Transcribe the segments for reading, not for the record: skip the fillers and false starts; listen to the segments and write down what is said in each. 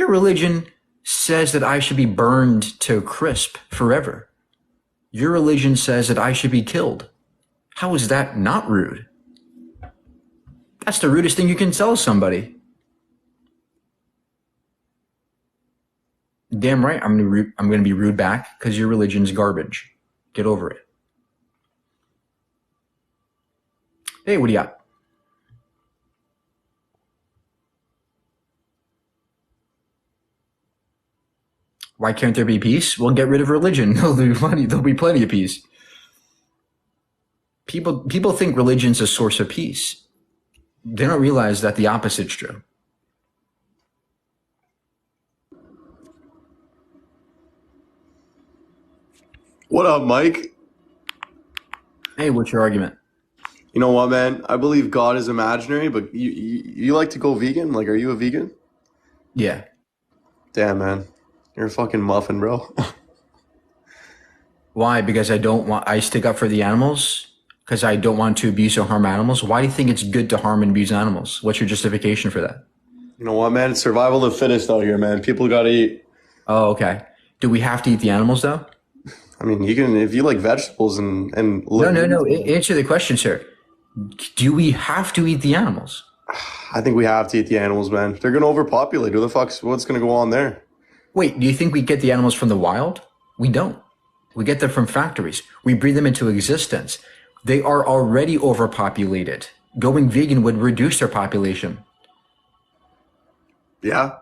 Your religion says that I should be burned to a crisp forever. Your religion says that I should be killed. How is that not rude? That's the rudest thing you can tell somebody. Damn right, I'm gonna be rude back because your religion's garbage. Get over it. Hey, what do you got? Why can't there be peace? Well, get rid of religion. There'll be plenty of peace. People think religion's a source of peace. They don't realize that the opposite's true. What up, Mike? Hey, what's your argument? You know what, man? I believe God is imaginary, but you like to go vegan? Like, are you a vegan? Yeah. Damn, man. You're a fucking muffin, bro. Why? Because I stick up for the animals? Because I don't want to abuse or harm animals? Why do you think it's good to harm and abuse animals? What's your justification for that? You know what, man? It's survival of the fittest out here, man. People gotta eat. Oh, okay. Do we have to eat the animals, though? I mean, you can, if you like vegetables and No. Answer the question, sir. Do we have to eat the animals? I think we have to eat the animals, man. They're gonna overpopulate. What's gonna go on there? Wait, do you think we get the animals from the wild? We don't. We get them from factories. We breed them into existence. They are already overpopulated. Going vegan would reduce their population. Yeah.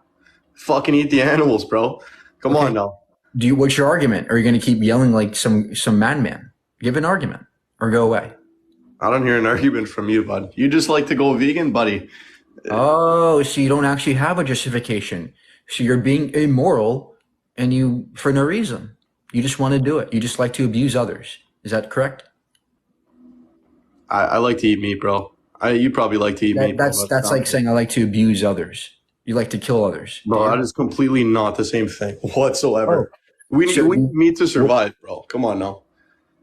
Fucking eat the animals, bro. Come on now. What's your argument? Are you going to keep yelling like some madman? Give an argument or go away. I don't hear an argument from you, bud. You just like to go vegan, buddy. Oh, so you don't actually have a justification. So you're being immoral and for no reason. You just want to do it. You just like to abuse others. Is that correct? I like to eat meat, bro. You probably like to eat meat. That's like saying I like to abuse others. You like to kill others. Bro, that is completely not the same thing whatsoever. We need meat to survive, bro. Come on now.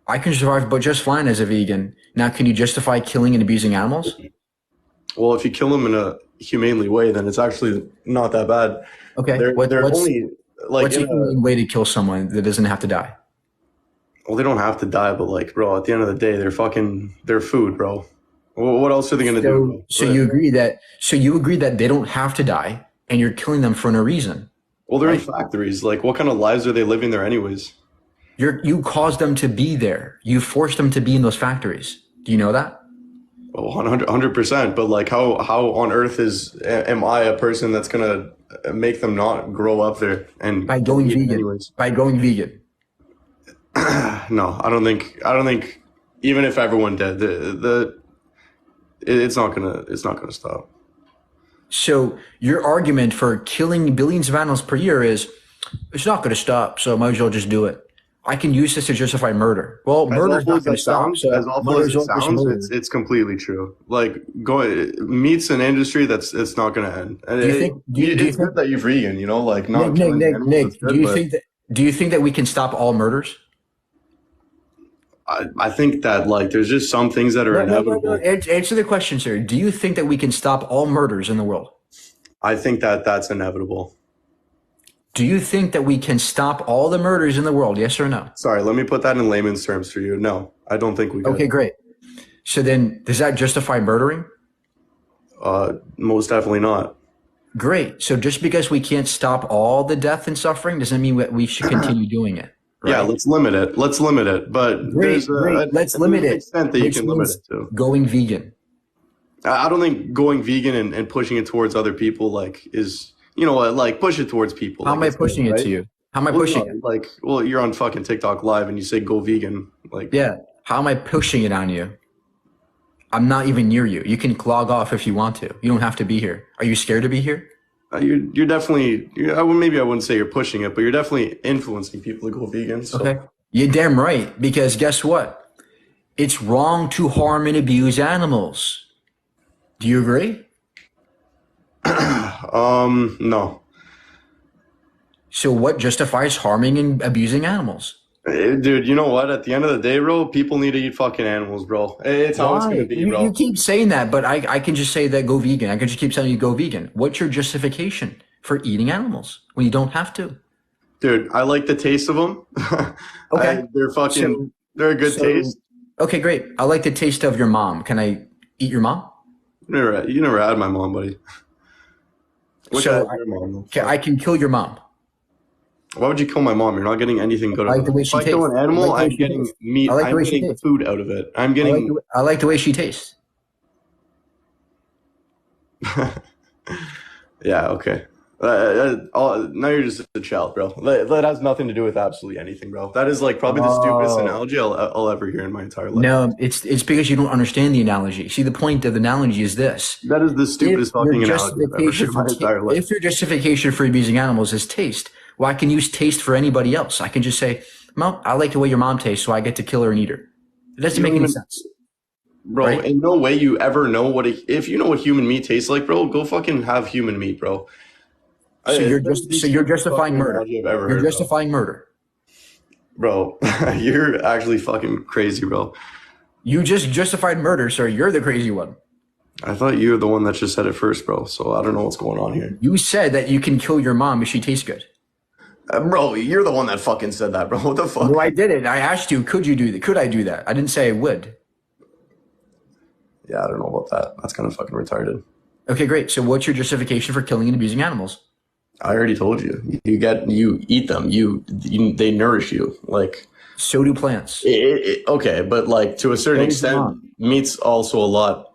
I can survive but just fine as a vegan. Now, can you justify killing and abusing animals? Well, if you kill them in a humanely way, then it's actually not that bad. Okay. What's the humane way to kill someone that doesn't have to die? Well, they don't have to die, but like, bro, at the end of the day, they're food, bro. What else are they gonna do? So you agree that they don't have to die, and you're killing them for no reason. Well, they're in factories. Like, what kind of lives are they living there, anyways? You caused them to be there. You forced them to be in those factories. Do you know that? Well, 100%. But like, how on earth am I a person that's gonna make them not grow up there and by going vegan? Anyways? By going vegan. No, I don't think even if everyone did, it's not gonna stop. So your argument for killing billions of animals per year is it's not going to stop, so I might as well just do it. I can use this to justify murder. Well, murder's not going to stop. As awful as it sounds, it's completely true. Like, meat's an industry it's not going to end. And it's good that you're vegan, you know, like not Nick, do you think that we can stop all murders? I think that like there's just some things that are inevitable. No. Answer the question, sir. Do you think that we can stop all murders in the world? I think that's inevitable. Do you think that we can stop all the murders in the world? Yes or no? Sorry, let me put that in layman's terms for you. No, I don't think we can. Okay, great. So then, does that justify murdering? Most definitely not. Great. So just because we can't stop all the death and suffering doesn't mean that we should continue doing it. Right? Yeah, let's limit it. But let's limit it. Extent that you can limit it to. Going vegan. I don't think going vegan and pushing it towards other people like is, you know what, like push it towards people. How am I pushing it to you? How am I pushing it? Like, well, you're on fucking TikTok live and you say go vegan. Like, yeah. How am I pushing it on you? I'm not even near you. You can log off if you want to. You don't have to be here. Are you scared to be here? You're definitely, maybe I wouldn't say you're pushing it, but you're definitely influencing people to go vegan. So. Okay. You're damn right. Because guess what? It's wrong to harm and abuse animals. Do you agree? No. So what justifies harming and abusing animals? Dude, you know what? At the end of the day, bro, people need to eat fucking animals, bro. It's how it's going to be, bro. You keep saying that, but I can just say that go vegan. I can just keep telling you go vegan. What's your justification for eating animals when you don't have to? Dude, I like the taste of them. Okay. They're a good taste. Okay, great. I like the taste of your mom. Can I eat your mom? You never had my mom, buddy. I can kill your mom. Why would you kill my mom? You're not getting anything good out of it. If I kill an animal, I'm getting meat. I'm getting food out of it. I like the way she tastes. Yeah, okay. Now you're just a child, bro. That has nothing to do with absolutely anything, bro. That is like probably the stupidest analogy I'll ever hear in my entire life. No, it's because you don't understand the analogy. See, the point of the analogy is this. That is the stupidest fucking analogy I've ever heard in my entire life. If your justification for abusing animals is taste, well, I can use taste for anybody else. I can just say, well, I like the way your mom tastes, so I get to kill her and eat her. It doesn't make any sense. Bro, right? In no way you ever know if you know what human meat tastes like, bro, go fucking have human meat, bro. So you're justifying murder. You're justifying murder. Bro, you're actually fucking crazy, bro. You just justified murder, sir. You're the crazy one. I thought you were the one that just said it first, bro. So I don't know what's going on here. You said that you can kill your mom if she tastes good. Bro, you're the one that fucking said that, bro. What the fuck? No, I didn't. I asked you, could you do that? Could I do that? I didn't say I would. Yeah, I don't know about that. That's kind of fucking retarded. Okay, great. So what's your justification for killing and abusing animals? I already told you. You eat them. They nourish you. Like, so do plants. Okay, but like to a certain extent, meat's also a lot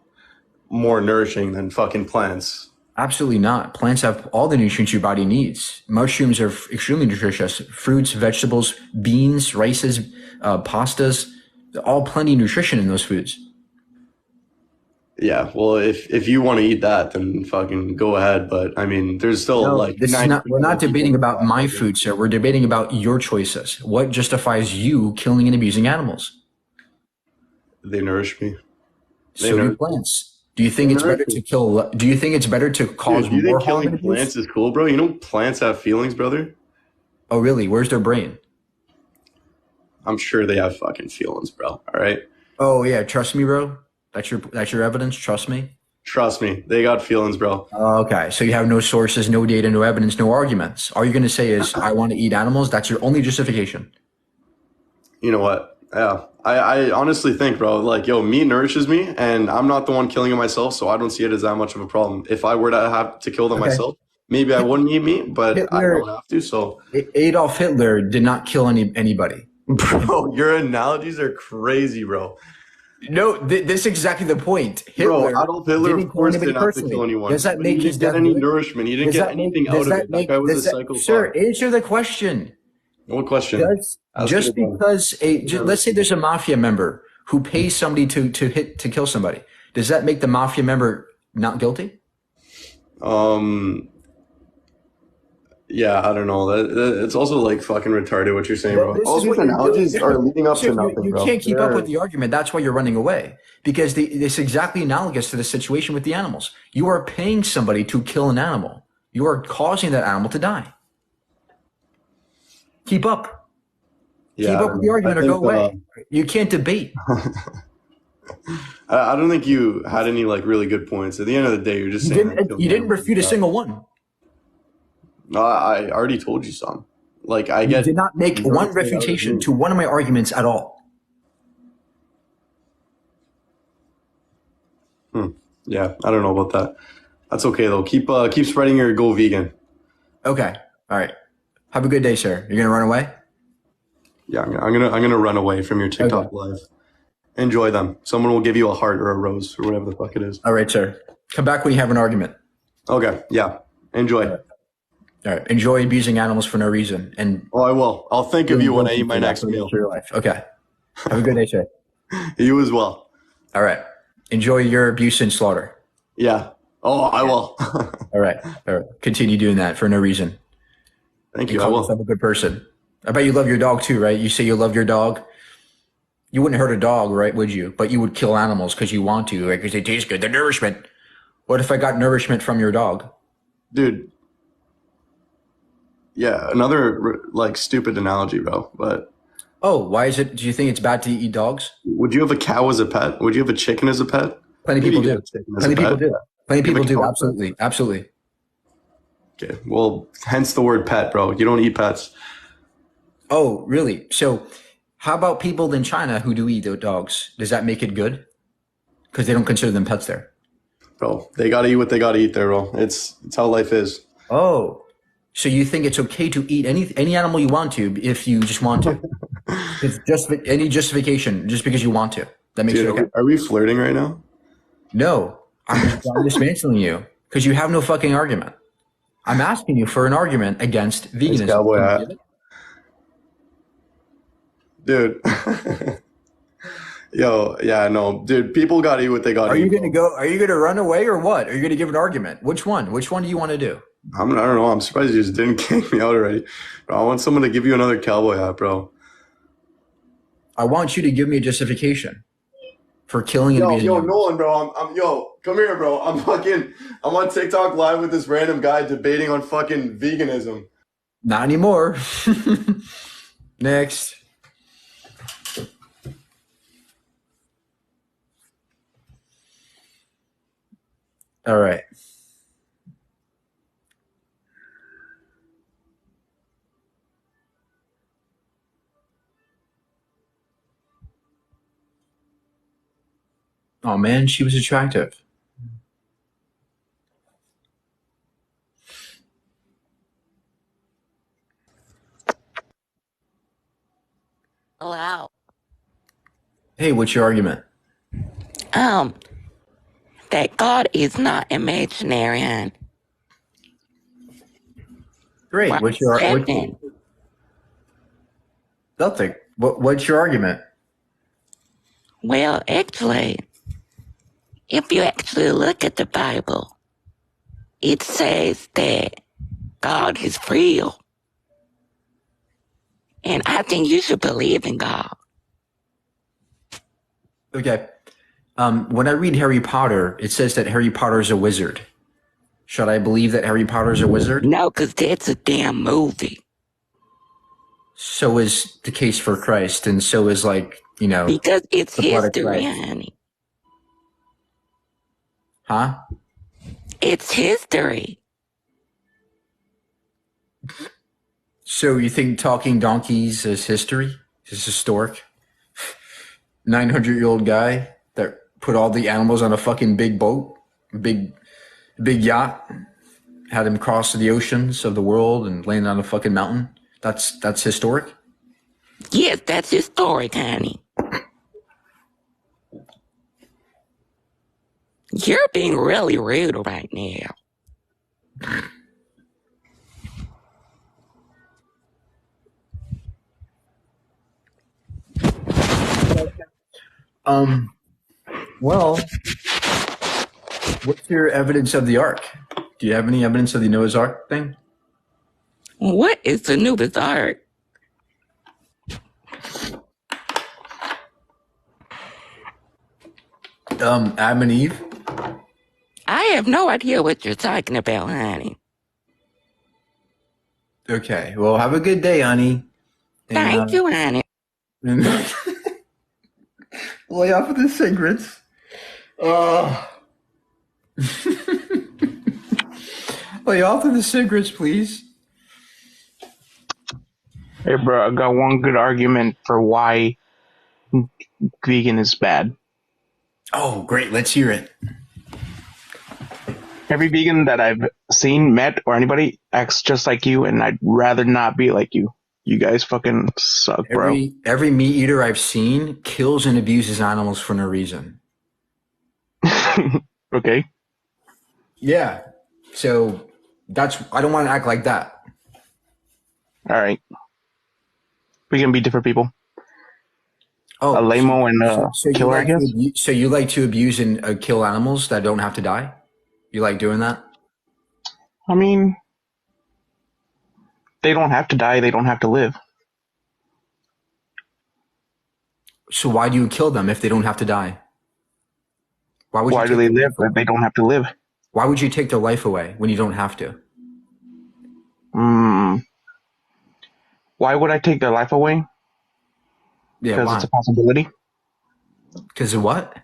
more nourishing than fucking plants. Absolutely not. Plants have all the nutrients your body needs. Mushrooms are extremely nutritious. Fruits, vegetables, beans, rices, pastas, all plenty of nutrition in those foods. Yeah, well, if you want to eat that, then fucking go ahead. But I mean, there's still we're not debating about my food, sir. We're debating about your choices. What justifies you killing and abusing animals? They nourish me. So do plants. Do you think it's better to kill? Do you think it's better to cause more harm? You think killing plants is cool, bro? You know plants have feelings, brother. Oh, really? Where's their brain? I'm sure they have fucking feelings, bro. All right. Oh yeah, trust me, bro. That's your evidence. Trust me. Trust me, they got feelings, bro. Okay, so you have no sources, no data, no evidence, no arguments. All you're going to say is, I want to eat animals. That's your only justification. You know what? Yeah, I honestly think, bro, like, yo, meat nourishes me, and I'm not the one killing it myself, so I don't see it as that much of a problem. If I were to have to kill them myself, maybe I wouldn't eat meat, but I don't have to. So Adolf Hitler did not kill anybody. Bro, your analogies are crazy, bro. No, this is exactly the point. Hitler, bro, Adolf Hitler, of course, didn't have to kill anyone. Does that make he didn't get any nourishment? He didn't get anything out of it. That guy was a psychopath. Sir, answer the question. What question? Just because let's say there's a mafia member who pays somebody to kill somebody, does that make the mafia member not guilty? Yeah, I don't know. It's also like fucking retarded what you're saying, bro. All these analogies are leading up to nothing, bro. You can't keep up with the argument. That's why you're running away. Because it's exactly analogous to the situation with the animals. You are paying somebody to kill an animal. You are causing that animal to die. Keep up. Yeah, keep up with the argument or go away. You can't debate. I don't think you had any like really good points. At the end of the day, you're just saying you didn't refute a single one. No, I already told you some. Like you did not make one refutation to one of my arguments at all. Yeah, I don't know about that. That's okay though. Keep spreading your go vegan. Okay. All right. Have a good day, sir. You're gonna run away? Yeah, I'm gonna run away from your TikTok live. Enjoy them. Someone will give you a heart or a rose or whatever the fuck it is. All right, sir. Come back when you have an argument. Okay. Yeah. Enjoy. All right. Enjoy abusing animals for no reason. And I will. I'll think of you when I eat my next meal. Your life. Okay. Have a good day, sir. You as well. All right. Enjoy your abuse and slaughter. Yeah. Oh, I will. All right. All right. Continue doing that for no reason. Thank you. I will. I'm a good person. I bet you love your dog too, right? You say you love your dog. You wouldn't hurt a dog, right? Would you? But you would kill animals because you want to, right? Because they taste good. The nourishment. What if I got nourishment from your dog? Dude. Yeah, another like stupid analogy, bro. But why is it? Do you think it's bad to eat dogs? Would you have a cow as a pet? Would you have a chicken as a pet? Plenty of people do. Plenty of people do. Plenty of people do. Absolutely, absolutely. Okay. Well, hence the word pet, bro. You don't eat pets. Oh, really? So, how about people in China who do eat the dogs? Does that make it good? Because they don't consider them pets there. Bro, they gotta eat what they gotta eat there, bro. It's how life is. Oh, so you think it's okay to eat any animal you want to if you just want to? It's just any justification, just because you want to. That makes Dude, it okay. are we flirting right now? No, I'm dismantling you because you have no fucking argument. I'm asking you for an argument against Nice veganism. cowboy Can you hat. give it? Dude. Yo, yeah, no. Dude, people gotta eat what they gotta Are you eat, going to bro. go? Are you going to run away or what? Are you going to give an argument? Which one? Which one do you want to do? I don't know. I'm surprised you just didn't kick me out already. Bro, I want someone to give you another cowboy hat, bro. I want you to give me a justification for killing and abusing Yo, animals. Nolan, bro. Yo, come here, bro. I'm on TikTok live with this random guy debating on fucking veganism. Not anymore. Next. All right. Oh man, she was attractive. Wow. Hey, what's your argument? Um, that God is not imaginary, and Great. why heaven? Nothing. What's your argument? Well, actually, if you actually look at the Bible, it says that God is real. And I think you should believe in God. Okay. When I read Harry Potter, it says that Harry Potter is a wizard. Should I believe that Harry Potter is a wizard? No, because that's a damn movie. So is the case for Christ, and so is Because it's the blood of history, Christ. honey. Huh? It's history. So you think talking donkeys is history? Is historic? 900-year-old guy that put all the animals on a fucking big boat, big yacht, had him cross the oceans of the world and land on a fucking mountain. That's historic. Yes, that's historic, honey. You're being really rude right now. Well, what's your evidence of the ark? Do you have any evidence of the Noah's Ark thing? What is the new bizarre? Adam and Eve? I have no idea what you're talking about, honey. Okay. Well, have a good day, honey. Thank you, honey. And lay off of the cigarettes. Lay off of the cigarettes, please. Hey, bro, I got one good argument for why vegan is bad. Oh, great. Let's hear it. Every vegan that I've seen, met, or anybody acts just like you, and I'd rather not be like you. You guys fucking suck, bro. Every meat eater I've seen kills and abuses animals for no reason. Okay. Yeah. So I don't want to act like that. All right. We can be different people. Oh, a lame-o and a killer, I guess. So you like to abuse and kill animals that don't have to die? You like doing that? I mean, they don't have to die. They don't have to live. So why do you kill them if they don't have to die? Why do they live if they don't have to live? Why would you take their life away when you don't have to? Why would I take their life away? Yeah, because it's a possibility. Because of what?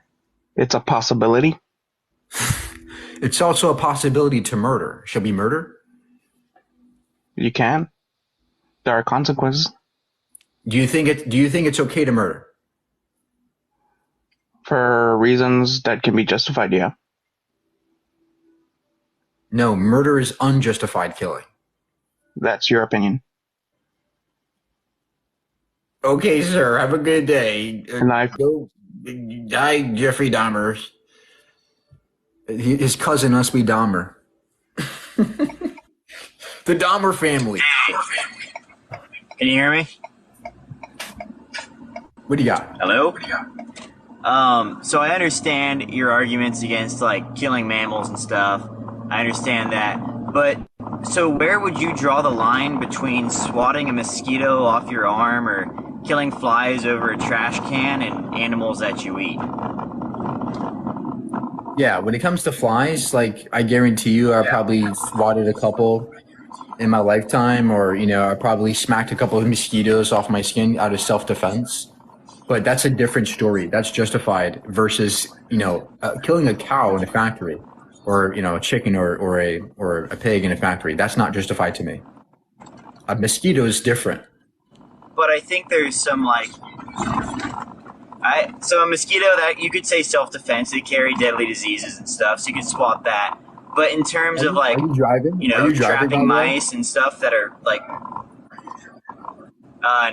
It's a possibility. It's also a possibility to murder. Shall we murder? You can. There are consequences. Do you think it's okay to murder? For reasons that can be justified, yeah. No, murder is unjustified killing. That's your opinion. Okay, sir. Have a good day. Life. Go. Hi, Jeffrey Dahmer. His cousin must be Dahmer. The Dahmer family. Can you hear me? What do you got? Hello? So I understand your arguments against like killing mammals and stuff. I understand that. But so where would you draw the line between swatting a mosquito off your arm or killing flies over a trash can and animals that you eat? Yeah, when it comes to flies, like I guarantee you I probably swatted a couple in my lifetime, or I probably smacked a couple of mosquitoes off my skin out of self-defense. But that's a different story. That's justified versus, killing a cow in a factory, or a chicken or a pig in a factory. That's not justified to me. A mosquito is different. But I think there's some so a mosquito that you could say self-defense, they carry deadly diseases and stuff, so you could swap that. But in terms of are you driving? Trapping mice and stuff that are like,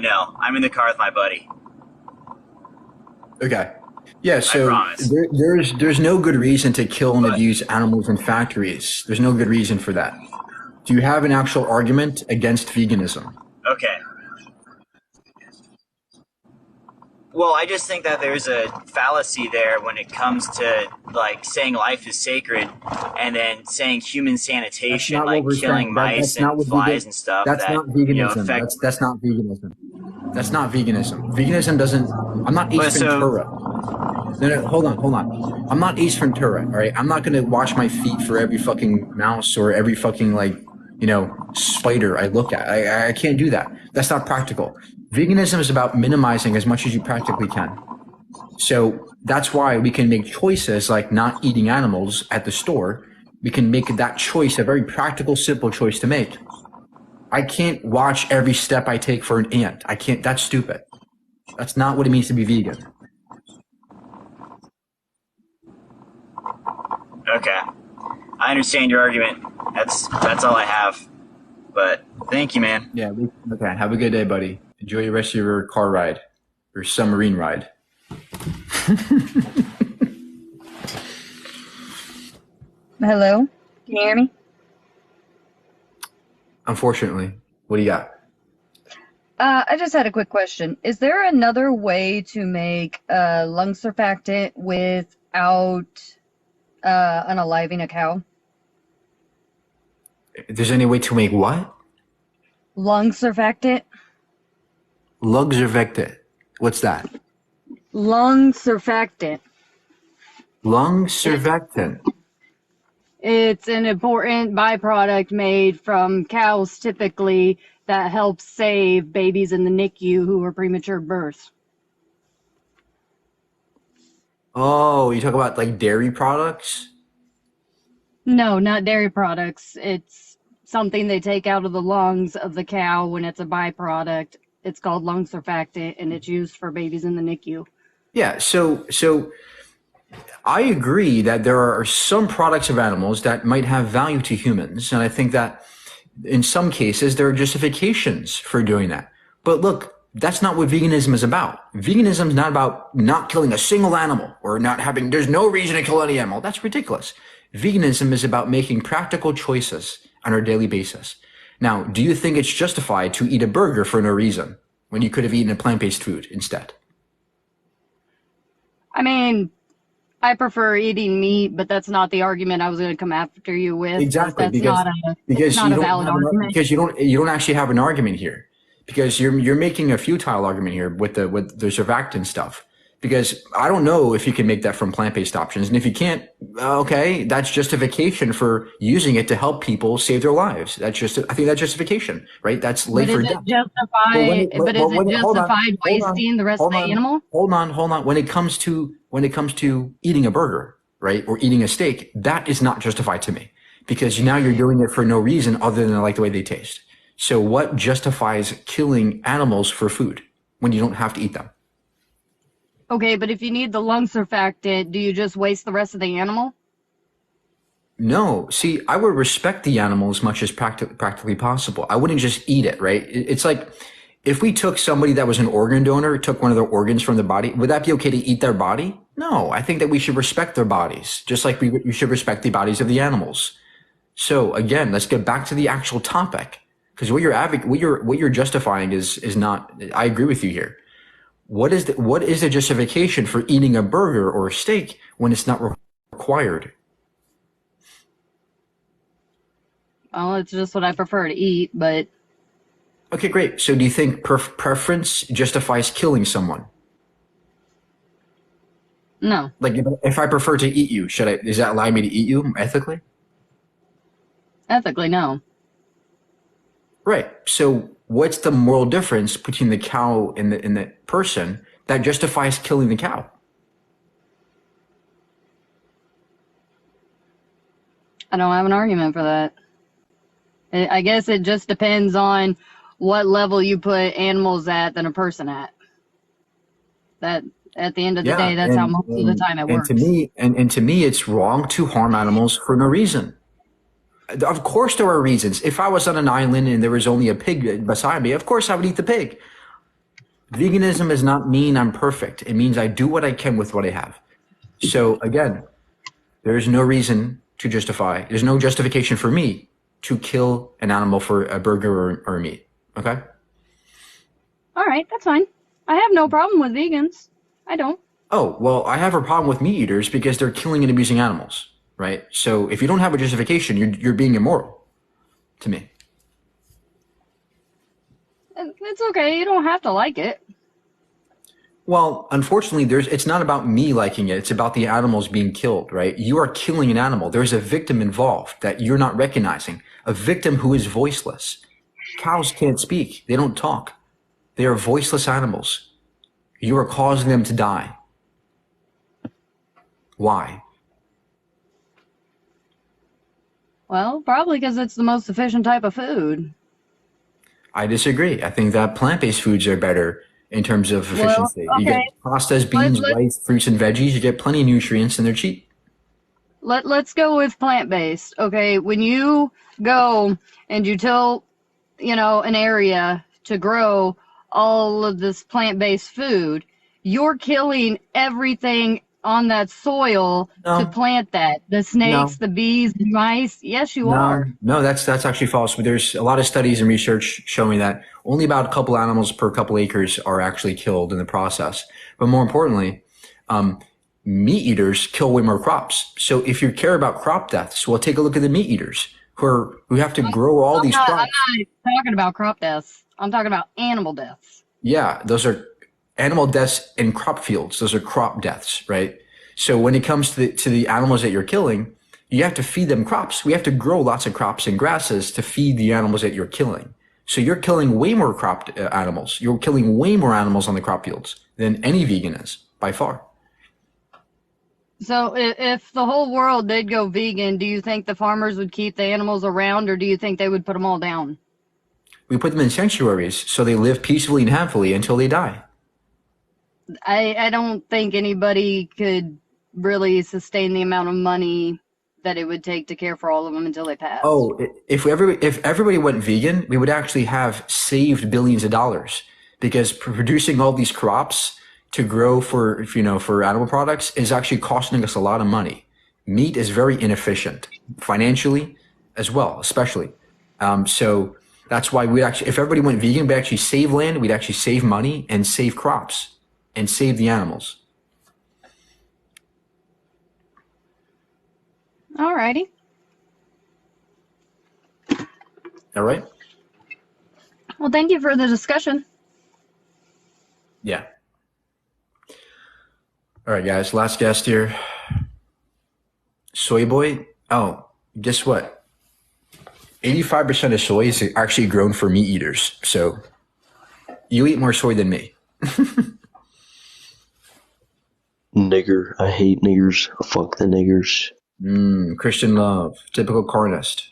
no, I'm in the car with my buddy. Okay. Yeah, so there's no good reason to kill and abuse animals in factories. There's no good reason for that. Do you have an actual argument against veganism? Okay. Well, I just think that there's a fallacy there when it comes to like saying life is sacred and then saying human sanitation, like killing mice and flies and stuff. That's not veganism. That's not veganism. That's not veganism. Veganism doesn't. I'm not Ace Ventura. No, hold on. I'm not Ace Ventura. All right, I'm not gonna wash my feet for every fucking mouse or every fucking spider I look at. I can't do that. That's not practical. Veganism is about minimizing as much as you practically can. So that's why we can make choices like not eating animals at the store. We can make that choice a very practical, simple choice to make. I can't watch every step I take for an ant. I can't. That's stupid. That's not what it means to be vegan. Okay. I understand your argument. That's all I have. But thank you, man. Yeah. Okay. Have a good day, buddy. Enjoy the rest of your car ride or submarine ride. Hello? Can you hear me? Unfortunately. What do you got? I just had a quick question. Is there another way to make lung surfactant without unaliving a cow? If there's any way to make what? Lung surfactant? Lung surfactant. What's that? Lung surfactant. Lung surfactant. It's an important byproduct made from cows typically that helps save babies in the NICU who are premature births. Oh, you talk about like dairy products? No, not dairy products. It's something they take out of the lungs of the cow when it's a byproduct. It's called lung surfactant, and it's used for babies in the NICU. Yeah, so I agree that there are some products of animals that might have value to humans, and I think that in some cases there are justifications for doing that. But look, that's not what veganism is about. Veganism is not about not killing a single animal or there's no reason to kill any animal. That's ridiculous. Veganism is about making practical choices on a daily basis. Now, do you think it's justified to eat a burger for no reason when you could have eaten a plant-based food instead? I mean, I prefer eating meat, but that's not the argument I was going to come after you with. Exactly, because not a valid argument. Because you don't actually have an argument here, because you're making a futile argument here with the surfactant stuff. Because I don't know if you can make that from plant-based options, and if you can't, okay, that's justification for using it to help people save their lives. I think that's justification, right? That's life or death. But is it justified wasting the rest of the animal? Hold on. When it comes to eating a burger, right, or eating a steak, that is not justified to me, because now you're doing it for no reason other than I like the way they taste. So what justifies killing animals for food when you don't have to eat them? Okay, but if you need the lung surfactant, do you just waste the rest of the animal? No, see, I would respect the animal as much as practically possible. I wouldn't just eat it, right? It's like if we took somebody that was an organ donor, took one of their organs from the body, would that be okay to eat their body? No, I think that we should respect their bodies, just like we should respect the bodies of the animals. So again, let's get back to the actual topic, because what you're justifying is not. I agree with you here. What is the justification for eating a burger or a steak when it's not required? Well, it's just what I prefer to eat, but Okay, great. So do you think preference justifies killing someone? no. Like if I prefer to eat you, does that allow me to eat you ethically? Ethically, no. Right. So what's the moral difference between the cow and the person that justifies killing the cow? I don't have an argument for that. I guess it just depends on what level you put animals at than a person at. That at the end of the Yeah, day, that's how most of the time it and works. to me, it's wrong to harm animals for no reason. Of course, there are reasons. If I was on an island and there was only a pig beside me, of course I would eat the pig. Veganism does not mean I'm perfect. It means I do what I can with what I have. So again, there is no reason to justify. There's no justification for me to kill an animal for a burger or meat. Okay. All right, that's fine. I have no problem with vegans. I don't. Oh, well, I have a problem with meat eaters because they're killing and abusing animals, right? So if you don't have a justification, you're being immoral to me. It's okay. You don't have to like it. Well, unfortunately, it's not about me liking it. It's about the animals being killed, right? You are killing an animal. There's a victim involved that you're not recognizing, a victim who is voiceless. Cows can't speak. They don't talk. They are voiceless animals. You are causing them to die. Why? Well, probably because it's the most efficient type of food. I disagree. I think that plant-based foods are better in terms of efficiency. Well, You get okay. pastas, beans, rice, fruits, and veggies. You get plenty of nutrients, and they're cheap. Let's go with plant-based. Okay, when you go and you tell, an area to grow all of this plant-based food, you're killing everything on that soil to No, plant that. The snakes, no, the bees, the mice. Yes, you are. no. That's actually false. But there's a lot of studies and research showing that only about a couple animals per couple acres are actually killed in the process. But more importantly, meat eaters kill way more crops. So if you care about crop deaths, well, take a look at the meat eaters who have to grow all these I'm crops. not talking about crop deaths. I'm talking about animal deaths. Yeah, those are animal deaths in crop fields. Those are crop deaths, right? So when it comes to the animals that you're killing, you have to feed them crops. We have to grow lots of crops and grasses to feed the animals that you're killing. So you're killing way more animals. You're killing way more animals on the crop fields than any vegan is, by far. So if the whole world did go vegan, do you think the farmers would keep the animals around, or do you think they would put them all down? We put them in sanctuaries so they live peacefully and happily until they die. I don't think anybody could really sustain the amount of money that it would take to care for all of them until they passed. Oh, if everybody went vegan, we would actually have saved billions of dollars because producing all these crops to grow for animal products is actually costing us a lot of money. Meat is very inefficient financially as well, especially. So that's why if everybody went vegan, we'd actually save land, we'd actually save money and save crops and save the animals. All righty. All right? Well, thank you for the discussion. Yeah. All right, guys, last guest here. Soy boy. Oh, guess what? 85% of soy is actually grown for meat eaters. So you eat more soy than me. Nigger. I hate niggers. Fuck the niggers. Christian love. Typical carnist.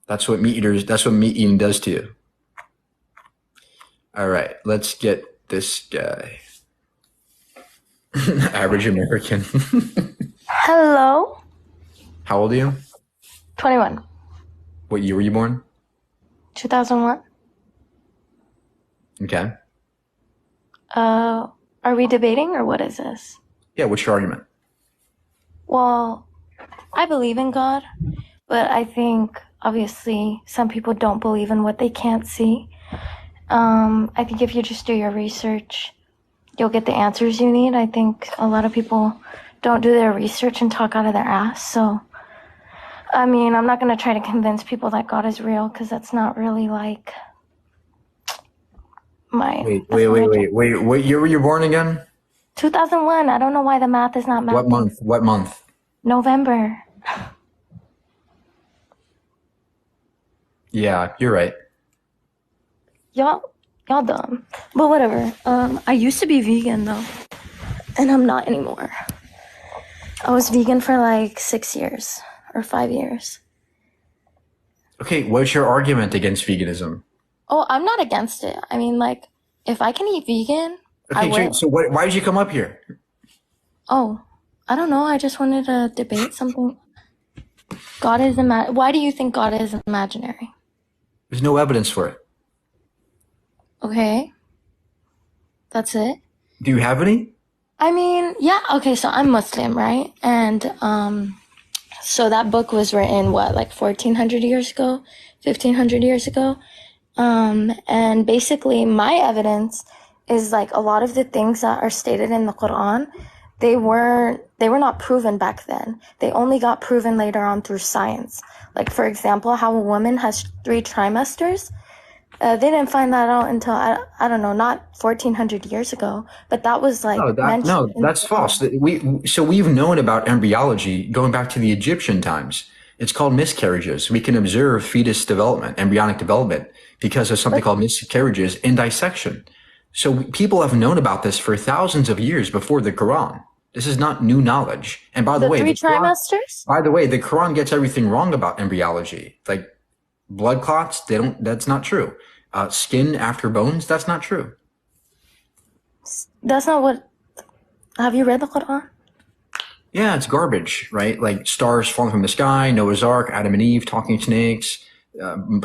That's what meat eating does to you. All right, let's get this guy. Average American. Hello. How old are you? 21. What year were you born? 2001. Okay. Are we debating or what is this? Yeah, what's your argument? Well, I believe in God, but I think obviously some people don't believe in what they can't see. I think if you just do your research, you'll get the answers you need. I think a lot of people don't do their research and talk out of their ass. So, I mean, I'm not going to try to convince people that God is real because that's not really like Wait. What year were you born again? 2001. I don't know why the math is not mathing. What month? November. Yeah, you're right. Y'all dumb. But whatever. I used to be vegan though, and I'm not anymore. I was vegan for like 6 years or 5 years. Okay, what's your argument against veganism? Oh, I'm not against it. I mean, like, if I can eat vegan, I Okay, will. so why did you come up here? Oh, I don't know. I just wanted to debate something. Why do you think God is imaginary? There's no evidence for it. Okay. That's it. Do you have any? I mean, yeah, okay, so I'm Muslim, right? And so that book was written like 1400 years ago, 1500 years ago. And basically my evidence is like a lot of the things that are stated in the Quran, they were not proven back then. They only got proven later on through science. Like, for example, how a woman has 3 trimesters. They didn't find that out until, I don't know, not 1400 years ago, but that was like mentioned. That's false. We've known about embryology going back to the Egyptian times. It's called miscarriages. We can observe fetus development, embryonic development, because of something called miscarriages in dissection. So people have known about this for thousands of years before the Quran. This is not new knowledge. And by the way, 3 trimesters? By the way, the Quran gets everything wrong about embryology. Like blood clots, that's not true. Skin after bones, that's not true. That's not what. Have you read the Quran? Yeah, it's garbage, right? Like stars falling from the sky, Noah's Ark, Adam and Eve, talking snakes,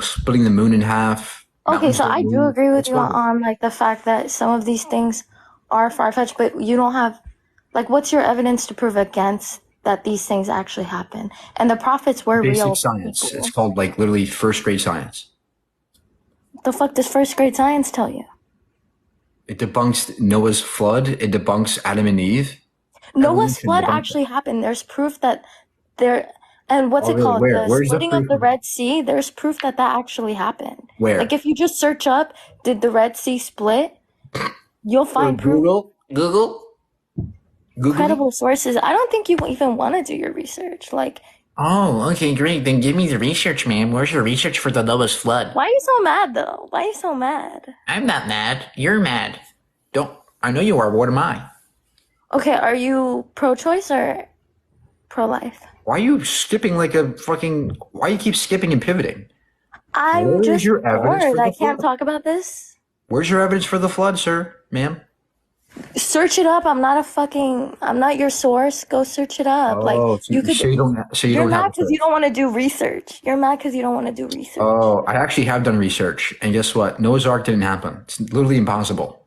splitting the moon in half. Okay, so I do agree with you on like the fact that some of these things are far-fetched, but you don't have, like, what's your evidence to prove against that these things actually happen? And the prophets were basic real science. people. It's called like literally first grade science. The fuck does first grade science tell you? It debunks Noah's flood. It debunks Adam and Eve. Noah's flood actually happened. There's proof that there, and what's it called? Where? The splitting of the Red Sea. There's proof that actually happened. Where? Like if you just search up, did the Red Sea split? You'll find proof. Google. Credible sources. I don't think you even want to do your research. Like. Oh, okay, great. Then give me the research, ma'am. Where's your research for the Noah's flood? Why are you so mad, though? Why are you so mad? I'm not mad. You're mad. I know you are. What am I? Okay, are you pro-choice or pro-life? Why are you skipping like a fucking... Why do you keep skipping and pivoting? I'm just bored. I can't talk about this. Where's your evidence for the flood, sir, ma'am? Search it up. I'm not your source. Go search it up. You're mad because you don't want to do research. You're mad because you don't want to do research. Oh, I actually have done research. And guess what? Noah's Ark didn't happen. It's literally impossible.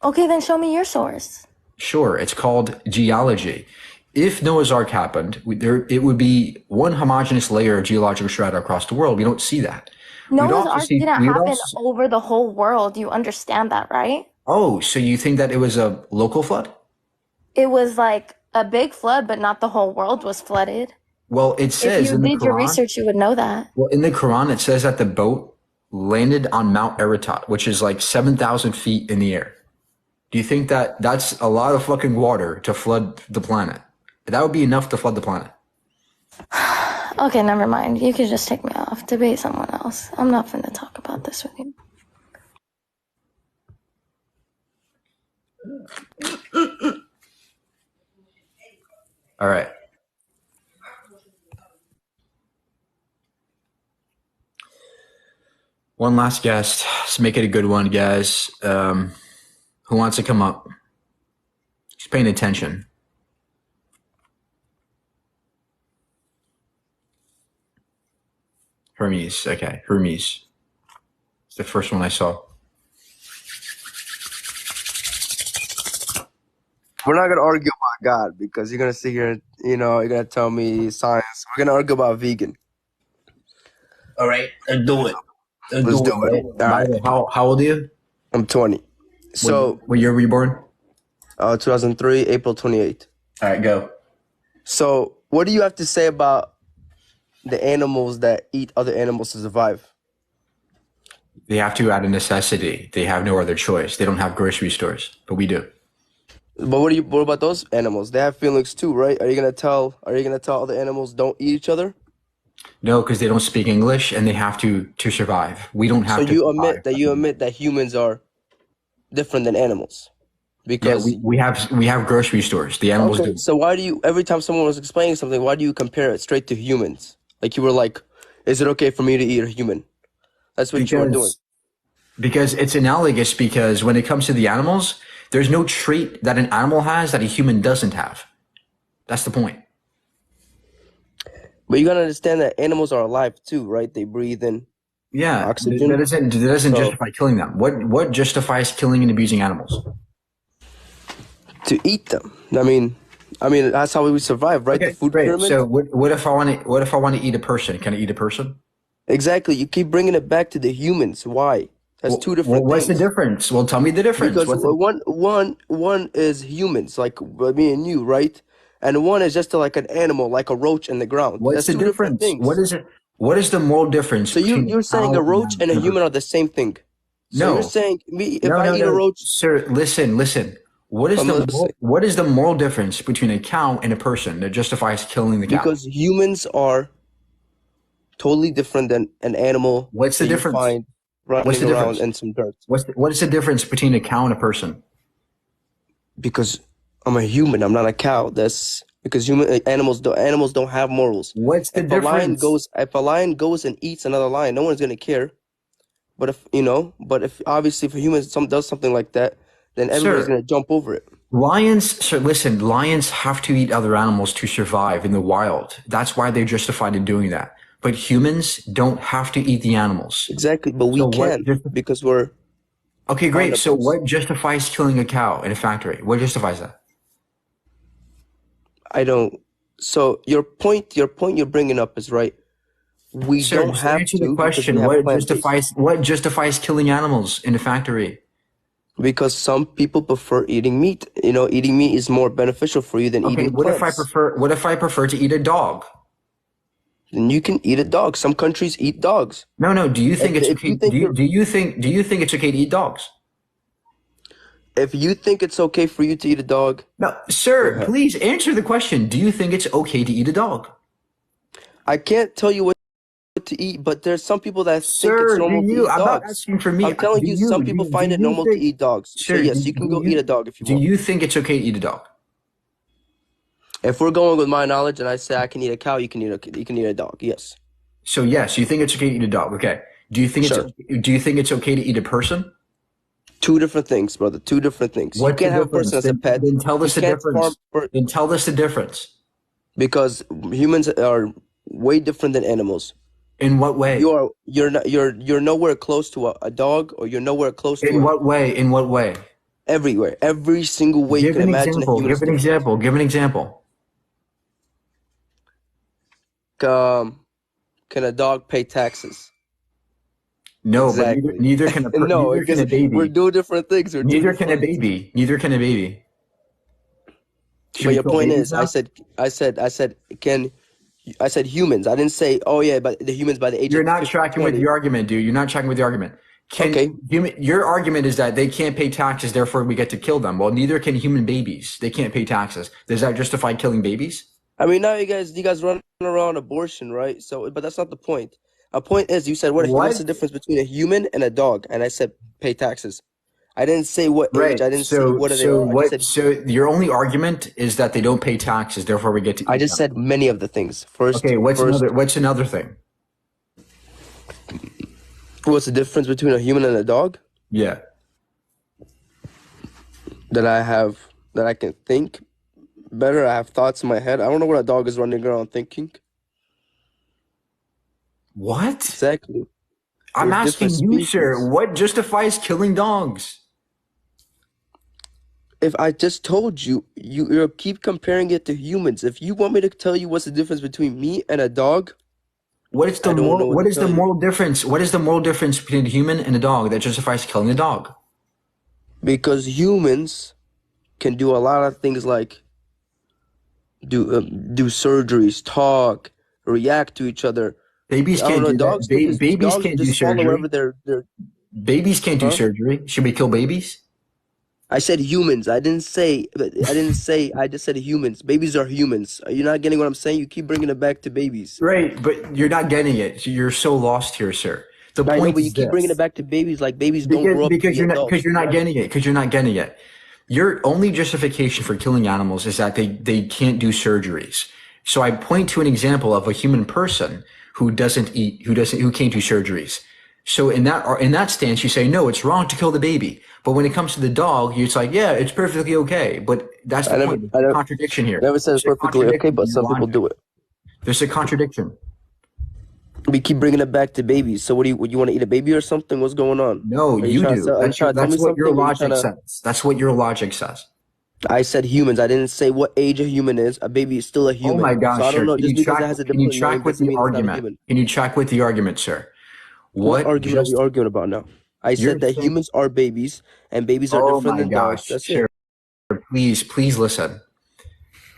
Okay, then show me your source. Sure. It's called geology. If Noah's Ark happened, it would be one homogeneous layer of geological strata across the world. We don't see that. Noah's Ark didn't happen over the whole world. You understand that, right? Oh, so you think that it was a local flood? It was like a big flood, but not the whole world was flooded. Well, it says if you did your research, you would know that. Well, in the Quran, it says that the boat landed on Mount Ararat, which is like 7,000 feet in the air. Do you think that that's a lot of fucking water to flood the planet? That would be enough to flood the planet. Okay, never mind. You could just take me off. Debate someone else. I'm not finna talk about this with you. All right. One last guest. Let's make it a good one, guys. Who wants to come up? He's paying attention. Hermes. Okay, Hermes. It's the first one I saw. We're not gonna argue about God because you're gonna sit here, you're gonna tell me science. We're gonna argue about vegan. All right, let's do it. Let's do it. All right. How old are you? I'm 20. So, what year were you born? 2003, April 28th. All right, go. So, what do you have to say about the animals that eat other animals to survive? They have to out of necessity. They have no other choice. They don't have grocery stores, but we do. But what about those animals? They have feelings too, right? Are you gonna tell other animals don't eat each other? No, because they don't speak English and they have to survive. We don't have to. So you admit that humans are different than animals. Because we have grocery stores. The animals do. So why do you, every time someone was explaining something, why do you compare it straight to humans? Like you were like, is it okay for me to eat a human? That's what you were doing. Because it's analogous, because when it comes to the animals, there's no trait that an animal has that a human doesn't have. That's the point. But you gotta understand that animals are alive too, right? They breathe in oxygen. That doesn't justify killing them. What justifies killing and abusing animals? To eat them. I mean that's how we survive, right? Okay, the food great. pyramid. So what if I want to eat a person? Can I eat a person? Exactly. You keep bringing it back to the humans. Why? That's two different what's things. the difference? Well, tell me the difference. Because one is humans, like me and you, right? And one is just like an animal, like a roach in the ground. What's the difference? What is it? What is the moral difference? So you're saying a roach and a human are the same thing. So no. You're saying if I eat a roach. Sir, listen. What is the moral difference between a cow and a person that justifies killing the cow? Because humans are totally different than an animal. What's the difference? Find running around in some dirt. What is the difference between a cow and a person? Because I'm a human. I'm not a cow. That's because animals don't have morals. What's the difference? If a lion goes and eats another lion, no one's gonna care. But if obviously if a human does something like that, then everybody's gonna jump over it. Lions have to eat other animals to survive in the wild. That's why they're justified in doing that. But humans don't have to eat the animals. Exactly, but we can because we're... Okay, great. So what justifies killing a cow in a factory? What justifies that? I don't... So your point you're bringing up is right. We don't have to... the question. What justifies killing animals in a factory? Because some people prefer eating meat. Eating meat is more beneficial for you than eating plants. What if I prefer to eat a dog? Then you can eat a dog. Some countries eat dogs. No. Do you think it's okay? Do you think it's okay to eat dogs? If you think it's okay for you to eat a dog, no, sir. Please answer the question. Do you think it's okay to eat a dog? I can't tell you what to eat, but there's some people that think it's normal to eat dogs. I'm not asking for me. I'm telling you, some people find it normal to eat dogs. Sir, so yes, you can go eat a dog if you want. Do you think it's okay to eat a dog? If we're going with my knowledge and I say I can eat a cow, you can eat a dog. Yes. So yes, you think it's okay to eat a dog. Okay. Do you think it's okay to eat a person? Two different things, brother. Two different things. You can't have a person as a pet. Then tell us the difference. Then tell us the difference. Because humans are way different than animals. In what way? You're nowhere close to a dog, or you're nowhere close to. In what way? In what way? Everywhere. Every single way you can imagine. Give an example. Give an example. Can a dog pay taxes? No, exactly. But neither can a person. No, neither can a baby. We're doing different things. Neither can a baby. Neither can a baby. But your point is, I said humans. I didn't say, oh yeah, but the humans by the age. You're not tracking with the argument, dude. You're not tracking with the argument. Your argument is that they can't pay taxes, therefore we get to kill them. Well, neither can human babies. They can't pay taxes. Does that justify killing babies? I mean, now you guys run around abortion, right? So, but that's not the point. A point is, you said, what's the difference between a human and a dog? And I said, pay taxes. I didn't say what age. I didn't say what are they. So your only argument is that they don't pay taxes, therefore we get to eat I just said many of the things. First, okay, what's another thing? What's the difference between a human and a dog? Yeah. That I can think better. I have thoughts in my head. I don't know what a dog is running around thinking. What? Exactly. I'm We're different asking you, sir, species. what justifies killing dogs? If I just told you, you keep comparing it to humans. If you want me to tell you what's the difference between me and a dog, What is the I don't know what what to is the tell you. moral difference? What is the moral difference between a human and a dog that justifies killing a dog? Because humans can do a lot of things like do surgeries, talk, react to each other. Babies I don't can't know. do that. Babies Dogs can't do just follow surgery. wherever they're. Babies can't do Huh? surgery. Should we kill babies? I said humans. I didn't say. I didn't say. I just said humans. Babies are humans. Are you not getting what I'm saying? You keep bringing it back to babies. Right, but you're not getting it. You're so lost here, sir. The I know, point but you is keep bringing it this. back to babies like babies don't grow up to be Because adults. you're not getting it. Because you're not getting it. Your only justification for killing animals is that they can't do surgeries. So I point to an example of a human person who can't do surgeries. So in that stance, you say, no, it's wrong to kill the baby. But when it comes to the dog, it's like, yeah, it's perfectly okay. But that's the point. There's a contradiction here. Never said it's There's a perfectly okay, contradiction but in your some people logic. do it. There's a contradiction. We keep bringing it back to babies. So what do you want to eat a baby or something? What's going on? No, Are you you trying to do. are you trying to tell That's me what your something? Are you logic trying to? says. That's what your logic says. I said humans. I didn't say what age a human is. A baby is still a Oh my human. So gosh, I don't sir. know. Just because it has a Can you different name track with doesn't the mean it's not a argument? human. Can you track with the argument, sir? What What argument are we just arguing about now? I you're said that saying? humans are babies and babies are Oh different my than dogs. gosh, That's sir. it. Please listen.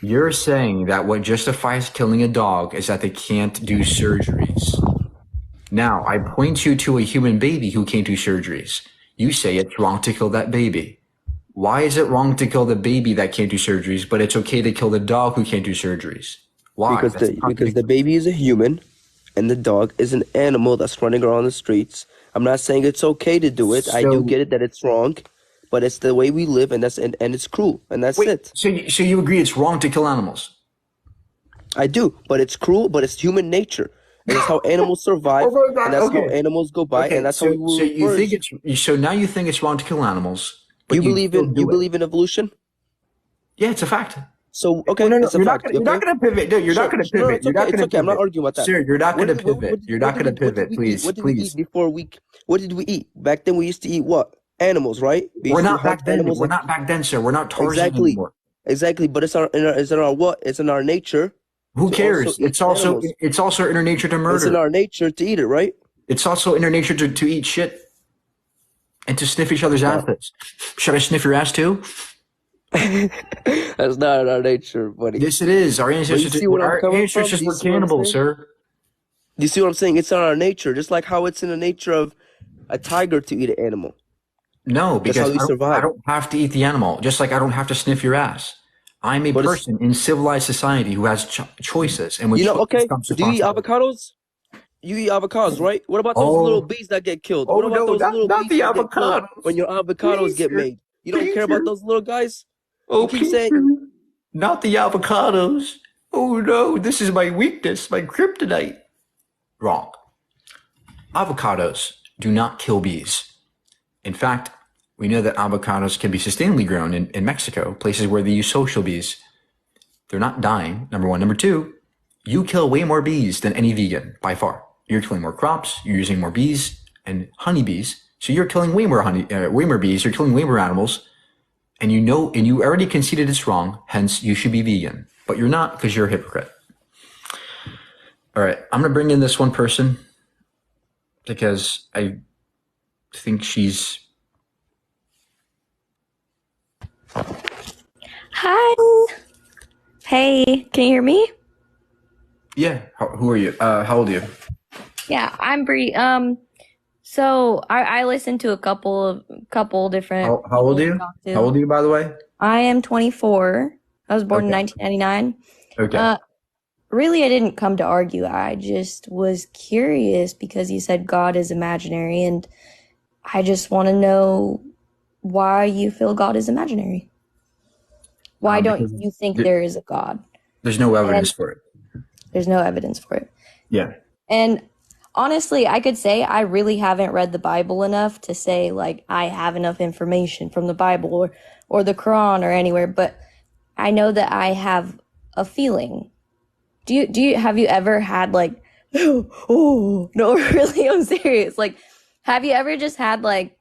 You're saying that what justifies killing a dog is that they can't do surgeries. Now, I point you to a human baby who can't do surgeries. You say it's wrong to kill that baby. Why is it wrong to kill the baby that can't do surgeries, but it's okay to kill the dog who can't do surgeries? Why? Because That's a the contradiction. baby is a human and the dog is an animal that's running around the streets. I'm not saying it's okay to do it. I do So get it that it's wrong, but it's the way we live and it's cruel and that's wait, it. so you agree it's wrong to kill animals? I do, but it's cruel, but it's human nature. And that's how animals survive, Oh my and God. that's how Okay. animals go by, and Okay. that's how we So will you think flourish. so now you think it's wrong to kill animals, but you still You do it. believe in evolution? Yeah, it's a fact. So Oh, okay, no, no, it's a fact. you're not Okay, gonna pivot. No, you're not sure. gonna No, pivot. it's You're okay. not It's gonna okay. I'm not pivot. arguing about that. Sir, you're not gonna pivot. You're not gonna What did pivot. we eat? Please, What did we eat please. before we? What did we eat back then? We used to eat what? Animals, right? We We're used to not hunt back then. animals We're and not back then, sir. We're not Tarzan exactly, anymore. exactly. But it's in our what? It's in our nature Who to also cares? eat animals. It's also in our nature to It's in murder. our nature to eat it, right? It's also in our nature to eat shit and to sniff each other's It's not. asses. Should I sniff your ass too? That's not in our nature, buddy. Yes, it is. But you see what I'm Our coming from? ancestors Do you were see what I'm cannibals, saying? sir. Do you see what I'm saying? It's in our nature, just like how it's in the nature of a tiger to eat an animal. No, That's how because we I survive. don't have to eat the animal, just like I don't have to sniff your ass. I'm a But it's, person in civilized society who has choices, and with you know, choices okay. comes Do you eat responsibility. avocados? You eat avocados, right? What about those little Oh, bees that get killed? oh What about no, those little not bees the that get killed when avocados. your avocados Please, get sir. made? You don't Please, care about sir. those little guys? Oh, You keep please, saying, sir. Not the avocados. Oh no, this is my weakness, my kryptonite. Wrong. Avocados do not kill bees. In fact, we know that avocados can be sustainably grown in Mexico, places where they use social bees. They're not dying, number one. Number two, you kill way more bees than any vegan, by far. You're killing more crops, you're using more bees and honeybees. So you're killing way more bees, you're killing way more animals, and you already conceded it's wrong, hence you should be vegan. But you're not because you're a hypocrite. All right, I'm gonna bring in this one person because I think she's. Hi. Hey, can you hear me? Yeah, who are you? How old are you? Yeah, I'm Bree. So I listened to a couple different How old are people you? talk to. How old are you, by the way? I am 24. I was born in Okay. 1999. Okay. Really, I didn't come to argue. I just was curious because you said God is imaginary, and I just want to know why you feel God is imaginary. Why don't Because you think there is a God? there's no evidence And for it. there's no evidence for it. Yeah. And honestly, I could say I really haven't read the Bible enough to say like I have enough information from the Bible or the Quran or anywhere, but I know that I have a feeling. Have you ever had like, oh, no, really, I'm serious. Like, have you ever just had like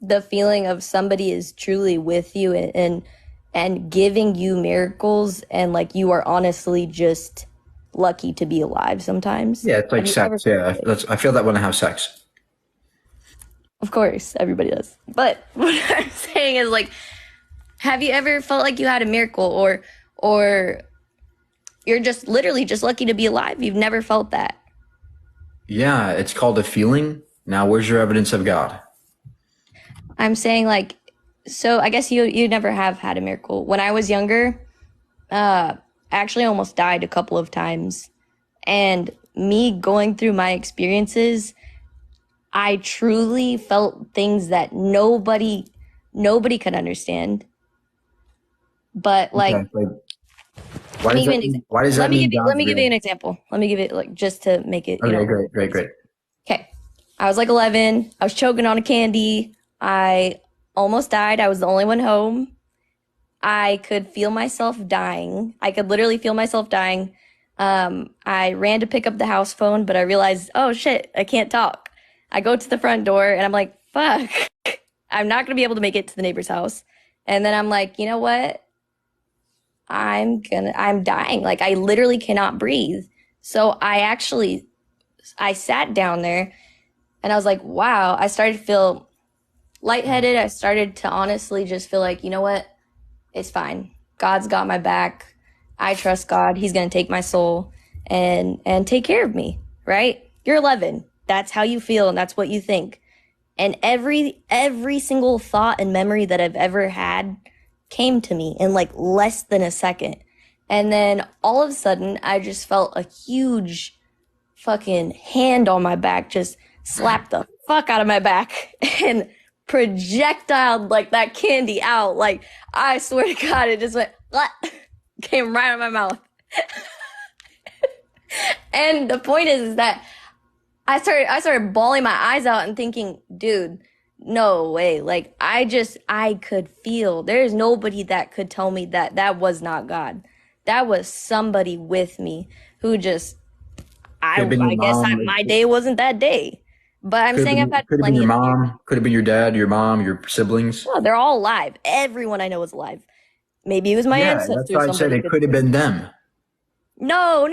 the feeling of somebody is truly with you and giving you miracles, and like you are honestly just lucky to be alive sometimes? Yeah, it's like Have you ever sex. Yeah, I feel that when I have sex. Of course, everybody does. But what I'm saying is like, have you ever felt like you had a miracle, or you're just literally just lucky to be alive? You've never felt that. Yeah, it's called a feeling. Now, where's your evidence of God? I'm saying like, so I guess you never have had a miracle. When I was younger, I actually almost died a couple of times. And me going through my experiences, I truly felt things that nobody could understand. But like, Okay, why does that mean? Why does that mean let God's me give you real? an example. Let me give it like just to make it, Okay, great. Okay. I was like 11. I was choking on a candy. I almost died. I was the only one home. I could feel myself dying. I could literally feel myself dying. I ran to pick up the house phone, but I realized, oh shit, I can't talk. I go to the front door and I'm like, fuck, I'm not going to be able to make it to the neighbor's house. And then I'm like, you know what? I'm dying. Like I literally cannot breathe. So I sat down there and I was like, wow, I started to feel lightheaded. I started to honestly just feel like, you know what? It's fine. God's got my back. I trust God. He's going to take my soul and take care of me, right? You're 11. That's how you feel and that's what you think. And every single thought and memory that I've ever had came to me in like less than a second. And then all of a sudden, I just felt a huge fucking hand on my back just slap the fuck out of my back and projectiled like that candy out. Like, I swear to God, it just went, came right out of my mouth. And the point is that I started bawling my eyes out and thinking, dude, no way. Like, I could feel, there's nobody that could tell me that that was not God. That was somebody with me who just, I guess my day wasn't that day. But I'm saying I've had could have been plenty your of years. mom, could have been your dad, your mom, your siblings. No, they're all alive. Everyone I know is alive. Maybe it was my Yeah, that's ancestors. why I said it could have been them. No.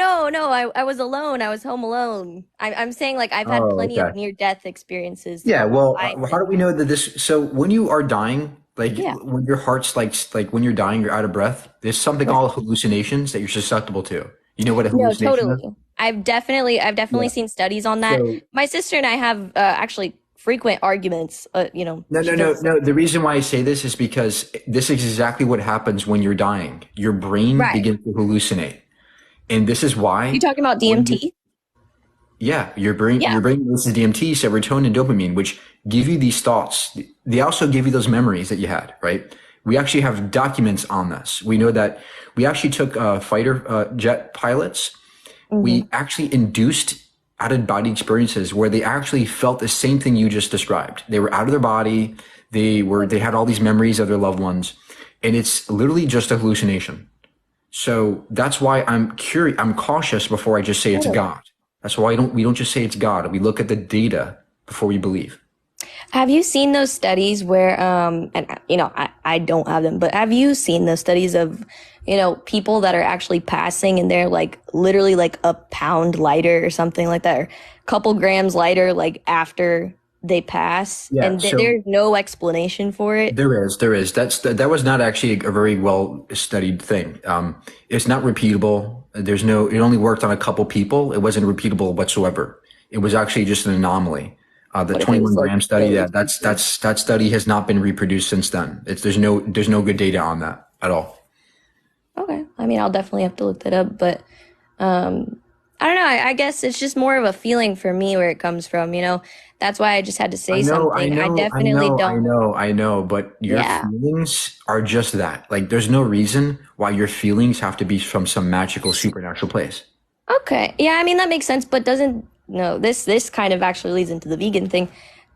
I was alone. I was home alone. I'm saying like I've had Oh, plenty okay. of near-death experiences. Yeah, well, I how do we know that this? So when you are dying, like Yeah. when your heart's like when you're dying, you're out of breath. There's something called hallucinations that you're susceptible to. You know what a No, hallucination is? totally. I've definitely Yeah. seen studies on that. So My sister and I have actually frequent arguments. You know, no, she no, no, does. no. The reason why I say this is because this is exactly what happens when you're dying. Your brain Right. begins to hallucinate, and this is You why talking about when you, DMT? yeah, your brain Yeah. releases DMT, serotonin, and dopamine, which give you these thoughts. They also give you those memories that you had, right? We actually have documents on this. We know that we actually took fighter jet pilots. We actually induced out of body experiences where they actually felt the same thing you just described. They were out of their body. They had all these memories of their loved ones, and it's literally just a hallucination. So that's why I'm curious. I'm cautious before I just say it's God. That's why we don't just say it's God. We look at the data before we believe. Have you seen those studies where, and you know, I don't have them, but have you seen those studies of, you know, people that are actually passing and they're like literally like a pound lighter or something like that, or a couple grams lighter, like after they pass, Yeah, and so there's no explanation for it? there is. That was not actually a very well studied thing. It's not repeatable. It only worked on a couple people. It wasn't repeatable whatsoever. It was actually just an anomaly. The What if it was 21 like gram study, really? yeah, that study has not been reproduced since then. There's no good data on that at all. Okay. I mean, I'll definitely have to look that up, but I don't know. I guess it's just more of a feeling for me where it comes from, you know. That's why I just had to say something. I definitely don't. I know, but your Yeah. feelings are just that. Like, there's no reason why your feelings have to be from some magical supernatural place. Okay. Yeah, I mean that makes sense, but no, this kind of actually leads into the vegan thing.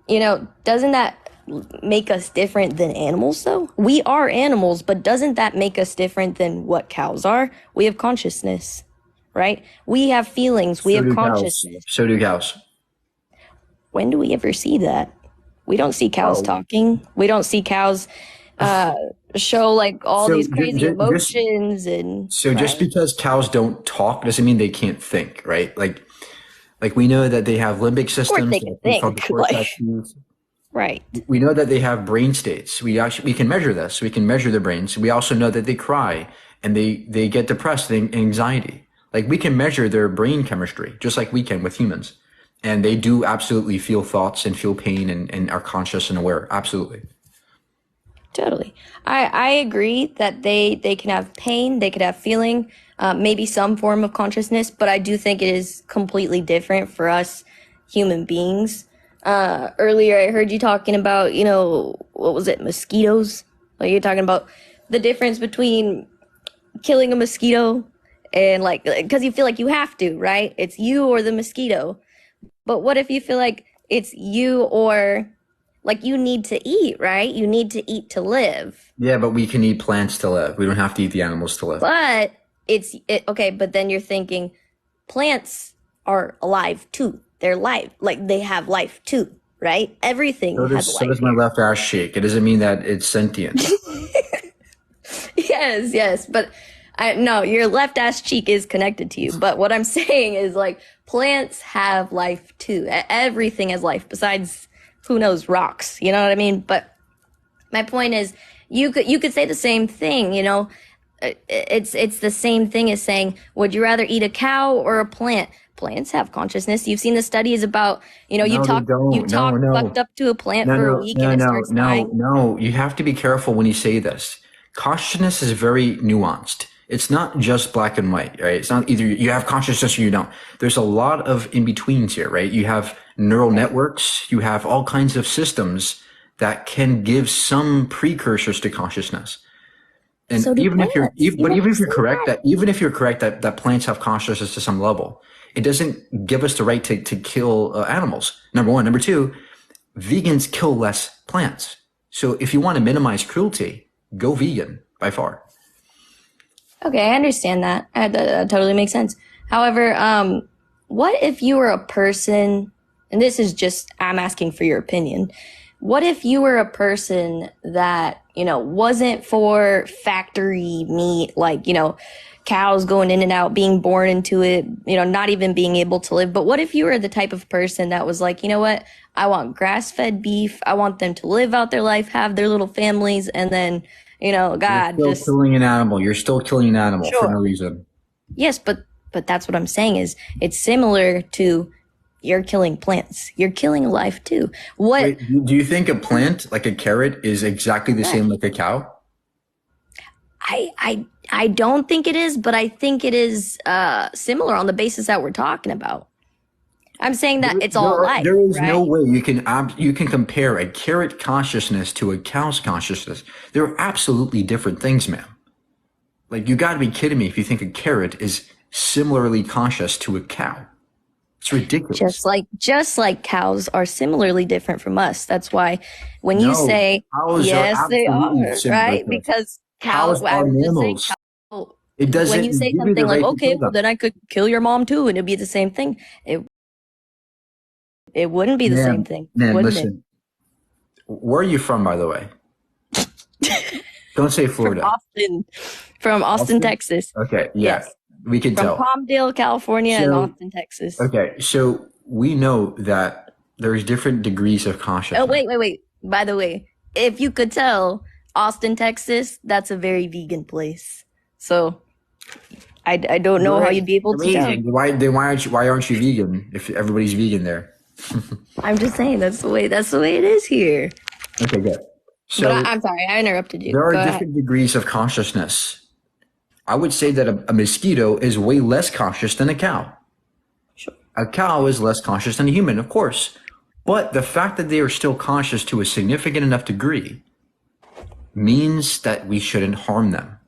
Doesn't that make us different than animals though? We are animals, but doesn't that make us different than what cows are? We have consciousness, right? We have feelings, we have consciousness. So do cows. When do we ever see that? We don't see cows talking. We don't see cows show like all these crazy emotions and just because cows don't talk doesn't mean they can't think, right? Like we know that they have limbic systems. They can think, right. We know that they have brain states. We can measure this. We can measure their brains. We also know that they cry and they get depressed and anxiety. Like we can measure their brain chemistry just like we can with humans. And they do absolutely feel thoughts and feel pain and are conscious and aware. Absolutely. Totally. I agree that they can have pain, they could have feeling, maybe some form of consciousness, but I do think it is completely different for us human beings. Earlier I heard you talking about, what was it, mosquitoes? Like you're talking about the difference between killing a mosquito and because you feel like you have to, right? It's you or the mosquito. But what if you feel like it's you or you need to eat, right? You need to eat to live. Yeah, but we can eat plants to live. We don't have to eat the animals to live. But okay, but then you're thinking plants are alive too. They're live. They have life too, right? Everything has life. So does my left ass cheek. It doesn't mean that it's sentient. Yes. But no, your left ass cheek is connected to you. But what I'm saying is plants have life too. Everything has life besides, who knows, rocks. You know what I mean? But my point is, you could say the same thing. It's the same thing as saying, would you rather eat a cow or a plant? Plants have consciousness. You've seen the studies about, you talk fucked up to a plant for a week and it starts dying. No, you have to be careful when you say this. Consciousness is very nuanced. It's not just black and white, right? It's not either you have consciousness or you don't. There's a lot of in-betweens here, right? You have neural networks. You have all kinds of systems that can give some precursors to consciousness. And so even if you're correct that plants have consciousness to some level, it doesn't give us the right to kill animals. Number one. Number two, vegans kill less plants. So if you want to minimize cruelty, go vegan by far. Okay, I understand that. That totally makes sense. However, what if you were a person, and this is just, I'm asking for your opinion. What if you were a person that, wasn't for factory meat, cows going in and out, being born into it, not even being able to live. But what if you were the type of person that was like, you know what? I want grass-fed beef. I want them to live out their life, have their little families, and then, God, you're still killing an animal. You're still killing an animal for no reason. Yes, but that's what I'm saying is it's similar to you're killing plants. You're killing life too. Wait, do you think a plant like a carrot is exactly the same like a cow? I don't think it is, but I think it is similar on the basis that we're talking about. I'm saying that it's all life. There is no way you can compare a carrot consciousness to a cow's consciousness. They're absolutely different things, ma'am. You got to be kidding me if you think a carrot is similarly conscious to a cow. It's ridiculous. Just like cows are similarly different from us. That's why when you say yes, they are, right? Because cows are mammals. It doesn't. When you say something like, "Okay, well, then I could kill your mom too," and it'd be the same thing. It wouldn't be the same thing. Man, listen. Where are you from, by the way? Don't say Florida. From Austin, Texas. Okay, yeah, yes. We can tell. From Palmdale, California, and Austin, Texas. Okay, so we know that there's different degrees of consciousness. Oh, wait. By the way, if you could tell, Austin, Texas, that's a very vegan place. So I don't know how you'd be able to tell. Why aren't you vegan if everybody's vegan there? I'm just saying that's the way it is here. Okay, good. So but I'm sorry, I interrupted you. There are different degrees of consciousness. I would say that a mosquito is way less conscious than a cow. Sure. A cow is less conscious than a human, of course. But the fact that they are still conscious to a significant enough degree means that we shouldn't harm them.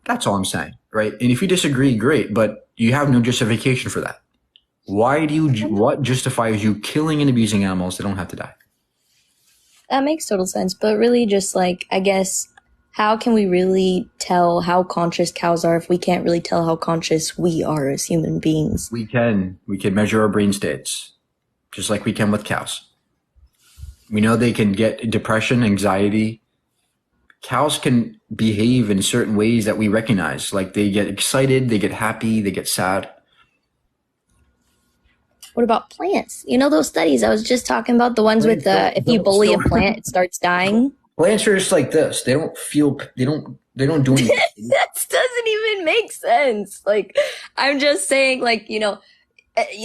That's all I'm saying, right? And if you disagree, great, but you have no justification for that. What justifies you killing and abusing animals that don't have to die? That makes total sense. But really just like, I guess, how can we really tell how conscious cows are if we can't really tell how conscious we are as human beings? We can measure our brain states, just like we can with cows. We know they can get depression, anxiety. Cows can behave in certain ways that we recognize. Like they get excited, they get happy, they get sad. What about plants? You know those studies I was just talking about, the ones with the if you bully a plant, it starts dying. Plants are just like this. They don't feel. They don't do anything. That doesn't even make sense. Like, I'm just saying, like, you know,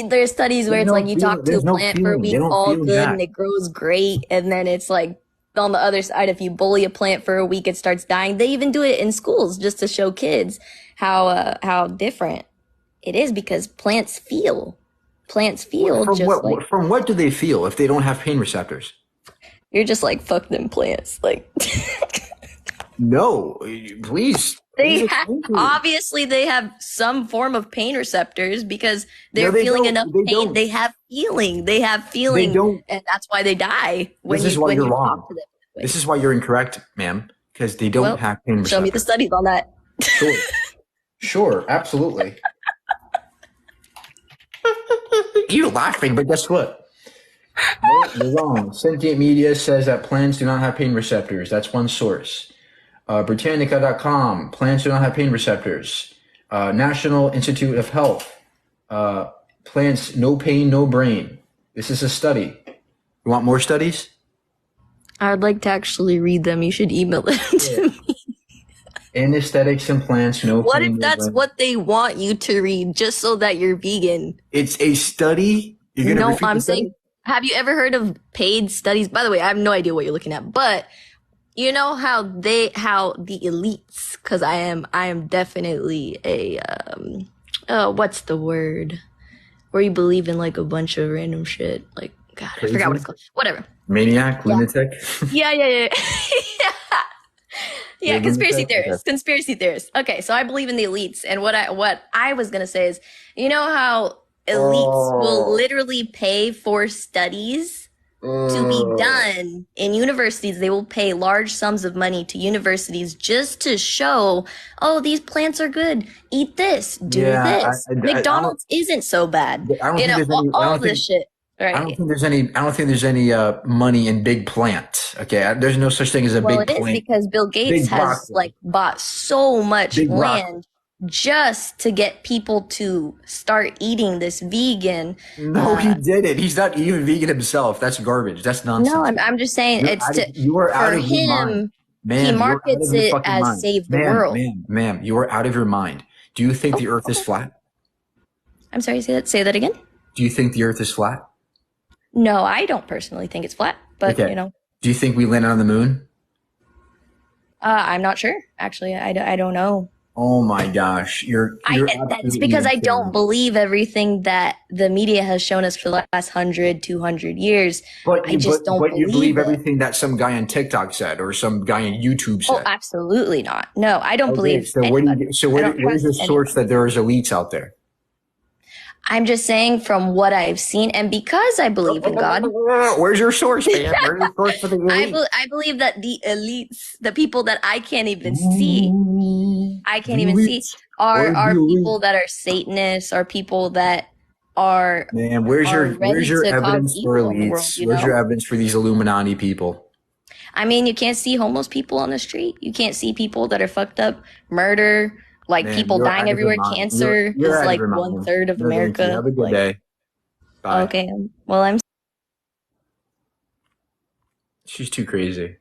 there's studies where it's like you talk to a plant for a week, all good, and it grows great, and then it's like on the other side, if you bully a plant for a week, it starts dying. They even do it in schools just to show kids how different it is because plants feel. Plants feel from what do they feel if they don't have pain receptors? You're just like, fuck them plants. Like, no, please. Obviously they have some form of pain receptors because they're feeling enough pain. They have feeling. They have feeling, and that's why they die. This is why you're wrong. This is why you're incorrect, ma'am, because they don't have pain receptors. Show me the studies on that. Sure, absolutely. You're laughing, but guess what? No, you're wrong. Sentient Media says that plants do not have pain receptors. That's one source. Britannica.com, plants do not have pain receptors. National Institute of Health, plants, no pain, no brain. This is a study. You want more studies? I'd like to actually read them. You should email them to me. Anesthetics and plants, no What pain, if that's what they want you to read just so that you're vegan? It's a study. No, I'm saying, have you ever heard of paid studies? By the way, I have no idea what you're looking at, but you know how the elites, because I am definitely a what's the word? Where you believe in like a bunch of random shit. Like, God, I forgot what it's called. Whatever. Maniac, lunatic. Yeah. Yeah, conspiracy theorists. Okay, so I believe in the elites, and what I was gonna say is, you know how elites will literally pay for studies to be done in universities. They will pay large sums of money to universities just to show, oh, these plants are good. Eat this, do this. McDonald's isn't so bad. All this shit. Right. I don't think there's any money in big plant. Okay, there's no such thing as a big plant. Well, it is because Bill Gates has bought so much land just to get people to start eating this vegan. No, he didn't. He's not even vegan himself. That's garbage. That's nonsense. No, I'm just saying for him. He markets it as save the world. Ma'am, you are out of your mind. Do you think the Earth is flat? I'm sorry. Say that again. Do you think the Earth is flat? No, I don't personally think it's flat, but okay. Do you think we landed on the moon? I'm not sure. Actually, I don't know. Oh my gosh, that's because I don't believe everything that the media has shown us for the last 100, 200 years. But I just don't believe you believe everything that some guy on TikTok said or some guy on YouTube said. Oh, absolutely not. No, I don't believe. So where's the source that there is elites out there? I'm just saying from what I've seen, and because I believe in God. Where's your source, man? Where's your source for the elite? I believe that the elites, the people that I can't even see, are people that are Satanists, are people that are. Man, where's your evidence for elites? Where's your evidence for these Illuminati people? I mean, you can't see homeless people on the street. You can't see people that are fucked up, murder. Like people dying everywhere. Cancer is like 1/3 of America. Have a good day. Bye. Okay. Well, she's too crazy.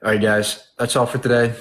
All right, guys. That's all for today.